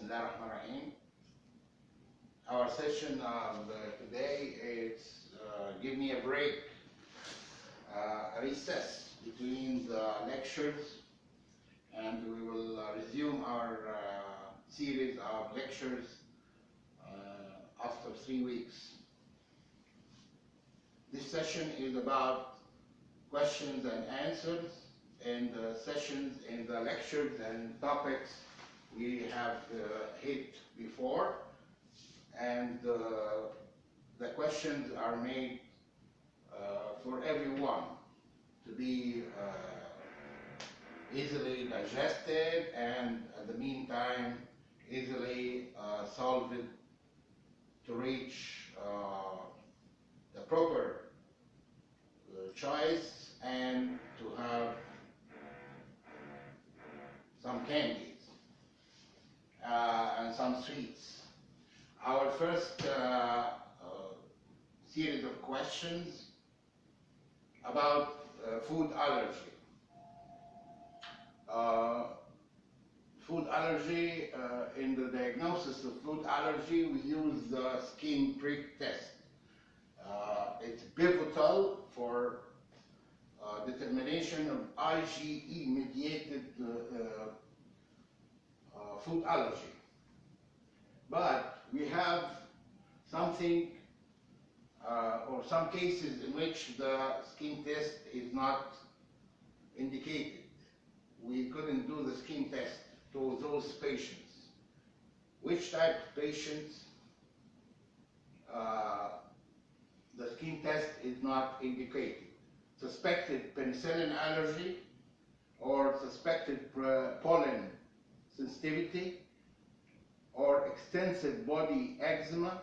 Bismillahirrahmanirrahim. Our session of today is give me a break, a recess between the lectures, and we will resume our series of lectures after 3 weeks. This session is about questions and answers, and sessions in the lectures and topics we have hit before, and the questions are made for everyone to be easily digested and at the meantime easily solved to reach the proper choice and to have some candies and some sweets. Our first series of questions about food allergy. Food allergy, in the diagnosis of food allergy, we use the skin prick test. It's pivotal for determination of IgE-mediated food allergy. But we have something or some cases in which the skin test is not indicated. We couldn't do the skin test to those patients. Which type of patients the skin test is not indicated? Suspected penicillin allergy or suspected pollen sensitivity or extensive body eczema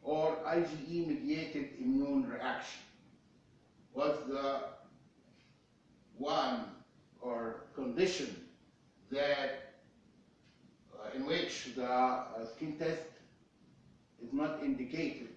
or IgE-mediated immune reaction was the one or condition that in which the skin test is not indicated.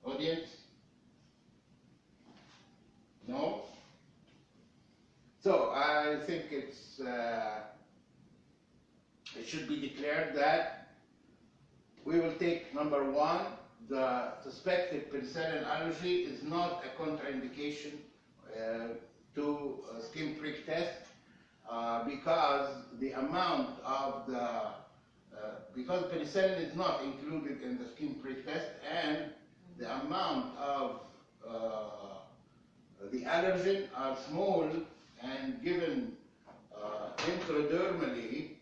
Audience? No? So I think it should be declared that we will take number one, the suspected penicillin allergy is not a contraindication to a skin prick test because the amount of the because penicillin is not included in the skin prick test, and the amount of the allergen are small and given intradermally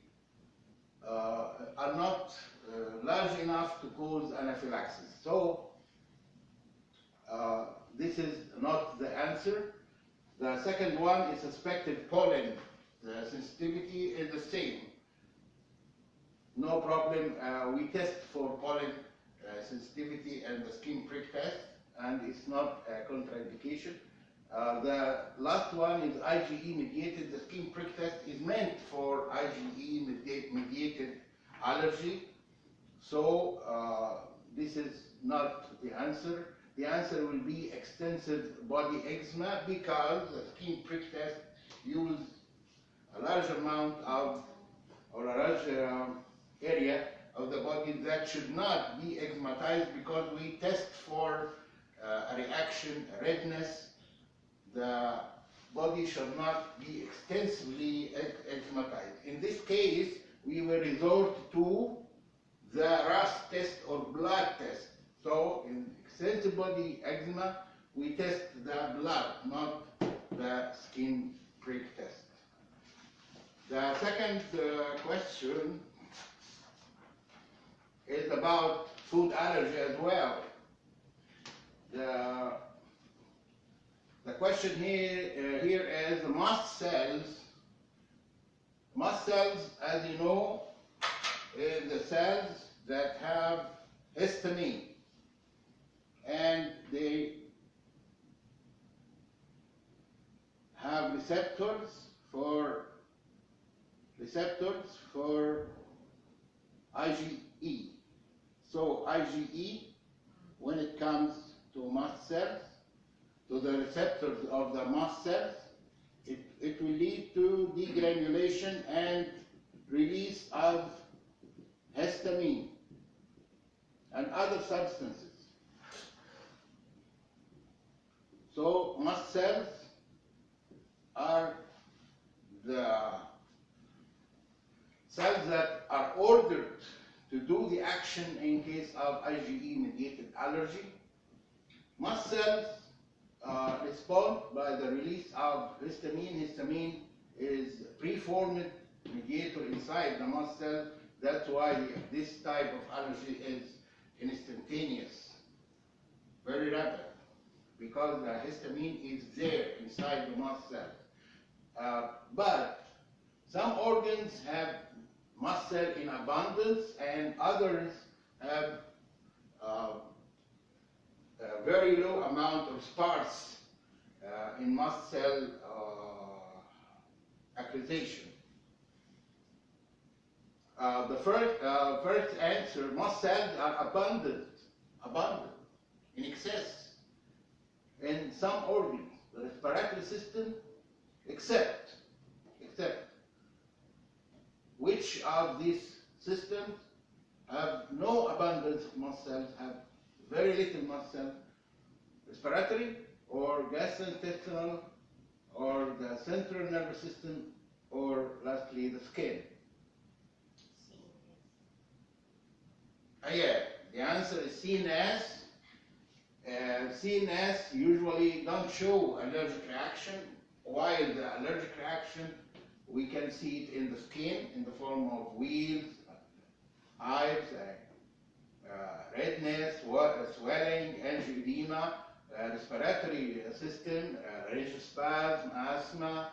are not large enough to cause anaphylaxis. So this is not the answer. The second one is suspected pollen. The sensitivity is the same. No problem. We test for pollen sensitivity and the skin prick test, and it's not a contraindication. The last one is IgE-mediated. The skin prick test is meant for IgE-mediated allergy. So this is not the answer. The answer will be extensive body eczema because the skin prick test uses a large amount of, or a large area of the body that should not be eczematized because we test for a reaction, a redness. The body should not be extensively eczematized. In this case, we will resort to the RAS test or blood test. So in extensive body eczema, we test the blood, not the skin prick test. The second question is about food allergy as well. The question here is mast cells. Mast cells, as you know, is the cells that have histamine, and they have receptors for IgE. So IgE, when it comes to mast cells, to the receptors of the mast cells, it will lead to degranulation and release of histamine and other substances. So mast cells are the cells that are ordered to do the action in case of IgE-mediated allergy. Mast cells respond by the release of histamine. Histamine is preformed mediator inside the mast cell. That's why this type of allergy is instantaneous, very rapid, because the histamine is there inside the mast cell. But some organs have mast cell in abundance and others have a very low amount of sparse in mast cell acquisition. The first answer, mast cells are abundant in excess in some organs, the respiratory system, except which of these systems have no abundance of mast cells, have very little mast cells, respiratory or gastrointestinal or the central nervous system, or lastly the skin. Yeah, the answer is CNS. CNS usually don't show allergic reaction, while the allergic reaction we can see it in the skin in the form of wheals, hives, redness, swelling, angioedema, respiratory system, laryngospasm, asthma,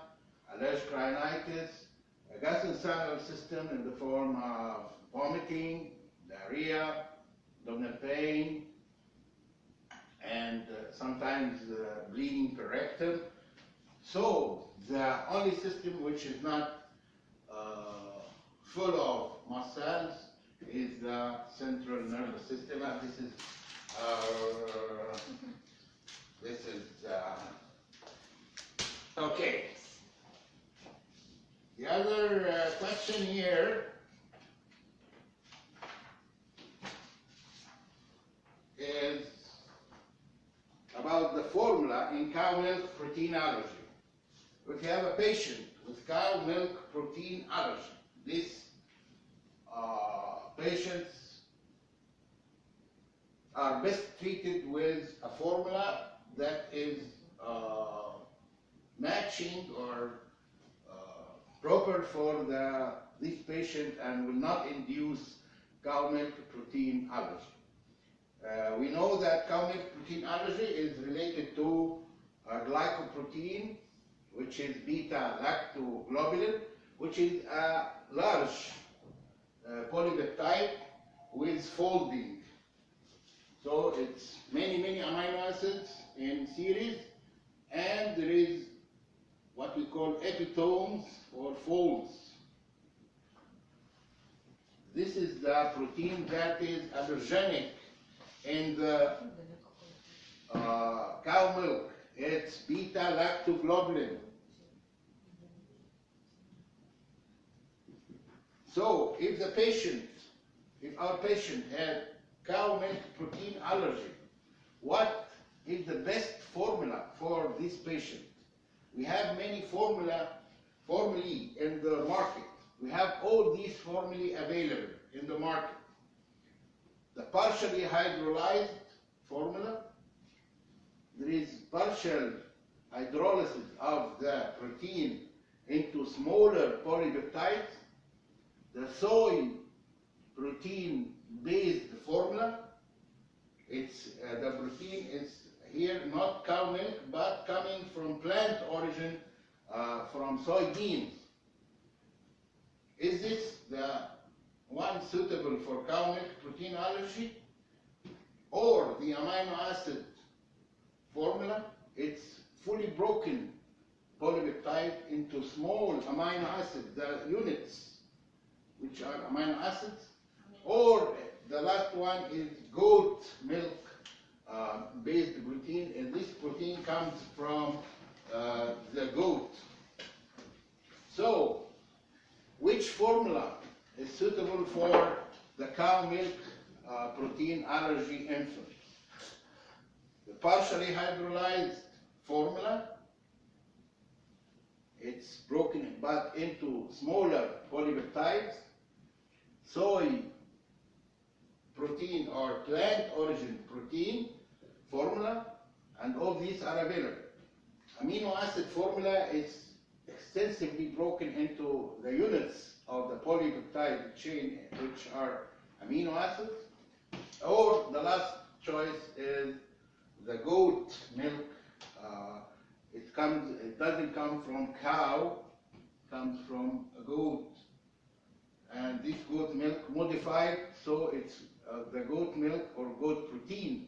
allergic rhinitis, gastrointestinal system in the form of vomiting, diarrhea, abdominal pain, and sometimes bleeding per rectum. So the only system which is not full of mast cells is the central nervous system, and this is okay. The other question here is about the formula in cow milk protein allergy. If you have a patient with cow milk protein allergy, these patients are best treated with a formula that is matching or proper for this patient and will not induce cow milk protein allergy. We know that cow milk protein allergy is related to glycoprotein, which is beta-lactoglobulin, which is a large polypeptide with folding. So it's many amino acids in series, and there is what we call epitomes or folds. This is the protein that is allergenic in the cow milk. It's beta-lactoglobulin. So if our patient had cow milk protein allergy, what is the best formula for this patient? We have many formulae in the market. We have all these formulae available in the market. The partially hydrolyzed formula, there is partial hydrolysis of the protein into smaller polypeptides. The soy protein based formula, it's the protein is here not cow milk but coming from plant origin, from soybeans. Is this the one suitable for cow milk protein allergy, or the amino acid formula? It's fully broken polypeptide into small amino acids, the units which are amino acids, or the last one is goat milk based protein, and this protein comes from the goat. So, which formula is suitable for the cow milk protein allergy infant? The partially hydrolyzed formula, it's broken but into smaller polypeptides, soy protein or plant origin protein formula, and all these are available. Amino acid formula is extensively broken into the units of the polypeptide chain, which are amino acids, or the last choice is the goat milk. It doesn't come from cow, it comes from a goat. And this goat milk modified, so it's the goat milk or goat protein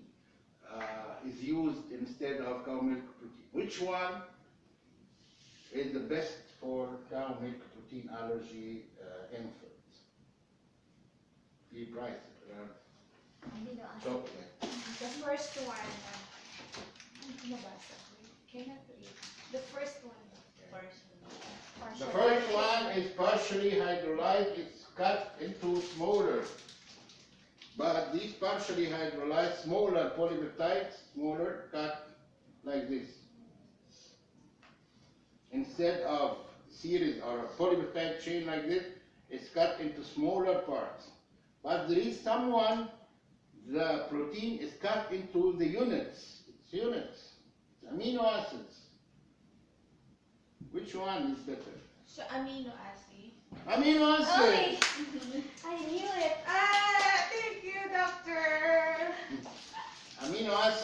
is used instead of cow milk protein. Which one is the best for cow milk protein allergy infants? The price around chocolate. The first one. Cannot read. The first one, doctor. The first one is partially hydrolyzed. It's cut into smaller. But these partially hydrolyzed smaller polypeptides, smaller, cut like this. Instead of series or a polypeptide chain like this, it's cut into smaller parts. But there is someone, the protein is cut into the units. It's units. It's amino acids. Which one is better? So amino acid. Amino acids. Okay. I knew it. Ah, thank you, doctor. Amino acids.